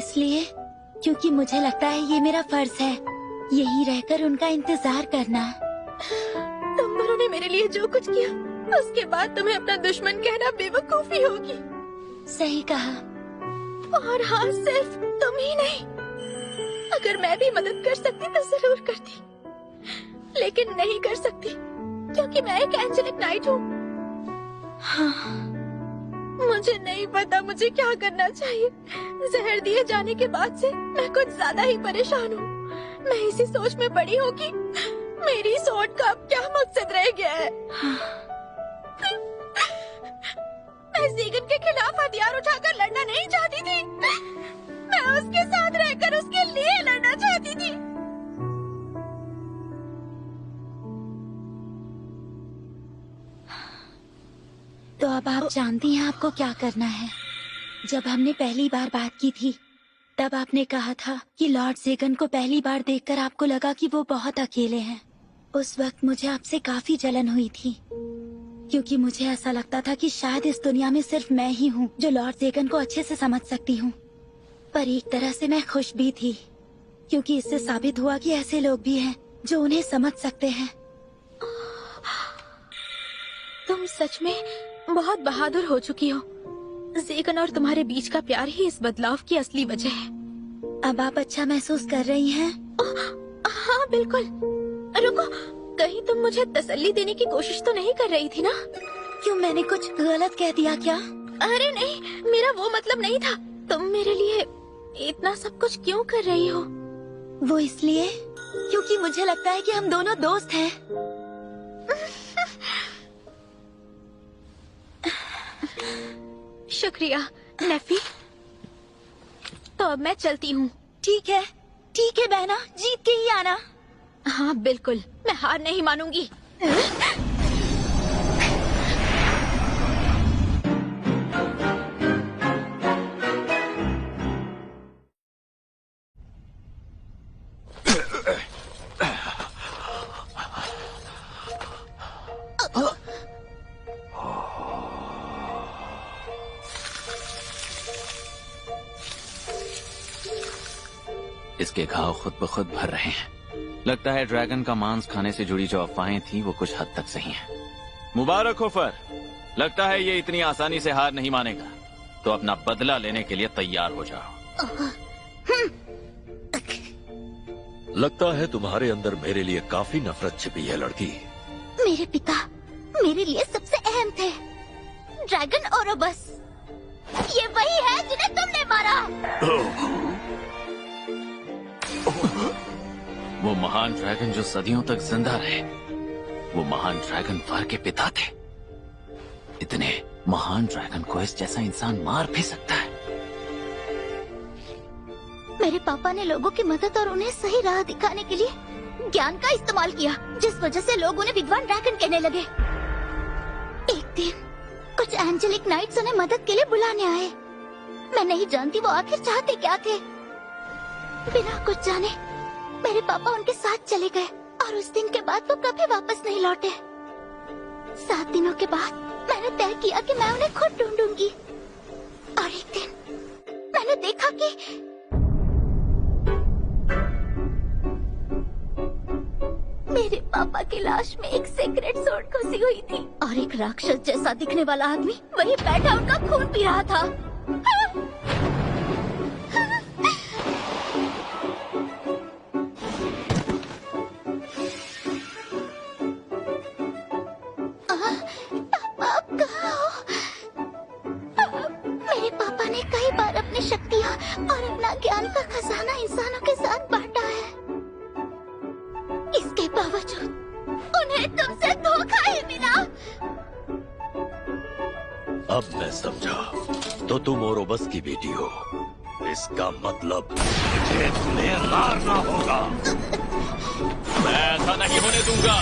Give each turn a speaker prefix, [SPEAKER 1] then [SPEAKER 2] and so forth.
[SPEAKER 1] इसलिए क्योंकि मुझे लगता है ये मेरा फर्ज है, यहीं रहकर उनका इंतजार करना।
[SPEAKER 2] तुम दोनों ने मेरे लिए जो कुछ किया, उसके बाद तुम्हें अपना दुश्मन कहना बेवकूफी होगी।
[SPEAKER 1] सही कहा।
[SPEAKER 2] और हाँ, सिर्फ तुम ही नहीं, अगर मैं भी मदद कर सकती तो जरूर करती, लेकिन नहीं कर सकती क्योंकि मैं एक एंजेलिक नाइट हूँ।
[SPEAKER 1] हाँ।
[SPEAKER 2] मुझे नहीं पता मुझे क्या करना चाहिए। जहर दिए जाने के बाद से मैं कुछ ज्यादा ही परेशान हूँ। मैं इसी सोच में पड़ी हूँ कि मेरी सोच का अब क्या मकसद रह गया है। मैं जीगन के खिलाफ हथियार उठाकर लड़ना नहीं चाहती थी, मैं उसके साथ रहकर उसके लिए लड़ना चाहती थी।
[SPEAKER 1] तो अब आप जानती हैं आपको क्या करना है। जब हमने पहली बार बात की थी, तब आपने कहा था कि लॉर्ड ज़ेगन को पहली बार देखकर आपको लगा कि वो बहुत अकेले हैं। उस वक्त मुझे आपसे काफी जलन हुई थी, क्योंकि मुझे ऐसा लगता था कि शायद इस दुनिया में सिर्फ मैं ही हूँ जो लॉर्ड ज़ेगन को अच्छे से समझ सकती हूँ। पर एक तरह से मैं खुश भी थी, क्योंकि इससे साबित हुआ कि ऐसे लोग भी हैं जो उन्हें समझ सकते हैं।
[SPEAKER 2] तुम सच में बहुत बहादुर हो चुकी हो। ज़ेगन और तुम्हारे बीच का प्यार ही इस बदलाव की असली वजह है।
[SPEAKER 1] अब आप अच्छा महसूस कर रही हैं?
[SPEAKER 2] हाँ बिल्कुल। रुको, कहीं तुम मुझे तसल्ली देने की कोशिश तो नहीं कर रही थी ना?
[SPEAKER 1] क्यों, मैंने कुछ गलत कह दिया क्या?
[SPEAKER 2] अरे नहीं, मेरा वो मतलब नहीं था। तुम मेरे लिए इतना सब कुछ क्यों कर रही हो?
[SPEAKER 1] वो इसलिए क्योंकि मुझे लगता है कि हम दोनों दोस्त हैं।
[SPEAKER 2] शुक्रिया नेफी। तो अब मैं चलती हूँ।
[SPEAKER 1] ठीक है बहना, जीत के ही आना।
[SPEAKER 2] हाँ बिल्कुल, मैं हार नहीं मानूंगी।
[SPEAKER 3] इसके घाव खुद ब खुद भर रहे हैं। लगता है ड्रैगन का मांस खाने से जुड़ी जो अफवाहें थी वो कुछ हद तक सही हैं। मुबारक हो फर, लगता है ये इतनी आसानी से हार नहीं मानेगा, तो अपना बदला लेने के लिए तैयार हो जाओ।
[SPEAKER 4] लगता है तुम्हारे अंदर मेरे लिए काफी नफरत छिपी है लड़की।
[SPEAKER 1] मेरे पिता मेरे लिए सबसे अहम थे, ड्रैगन ओरोबस। ये वही है जिन्हें तुमने मारा।
[SPEAKER 3] वो महान ड्रैगन जो सदियों तक जिंदा रहे, वो महान ड्रैगन फर के पिता थे। इतने महान ड्रैगन को इस जैसा इंसान मार भी सकता है।
[SPEAKER 1] मेरे पापा ने लोगों की मदद और उन्हें सही राह दिखाने के लिए ज्ञान का इस्तेमाल किया, जिस वजह से लोग उन्हें विद्वान ड्रैगन कहने लगे। एक दिन कुछ एंजेलिक नाइट्स उन्हें मदद के लिए बुलाने आए। मैं नहीं जानती वो आखिर चाहते क्या थे। बिना कुछ जाने मेरे पापा उनके साथ चले गए और उस दिन के बाद वो कभी वापस नहीं लौटे। 7 दिनों के बाद मैंने तय किया कि मैं उन्हें खुद ढूंढूंगी। और एक दिन मैंने देखा कि मेरे पापा की लाश में एक सीक्रेट सोर्ड घुसी हुई थी और एक राक्षस जैसा दिखने वाला आदमी वहीं बैठा उनका खून पी रहा था। मेरे पापा ने कई बार अपनी शक्तियाँ और अपना ज्ञान का खजाना इंसानों के साथ बांटा है। इसके बावजूद उन्हें तुमसे धोखा ही मिला।
[SPEAKER 4] अब मैं समझा, तो तुम ओरोबस की बेटी हो। इसका मतलब मुझे तुम्हें मारना होगा।
[SPEAKER 3] मैं ऐसा नहीं होने दूंगा।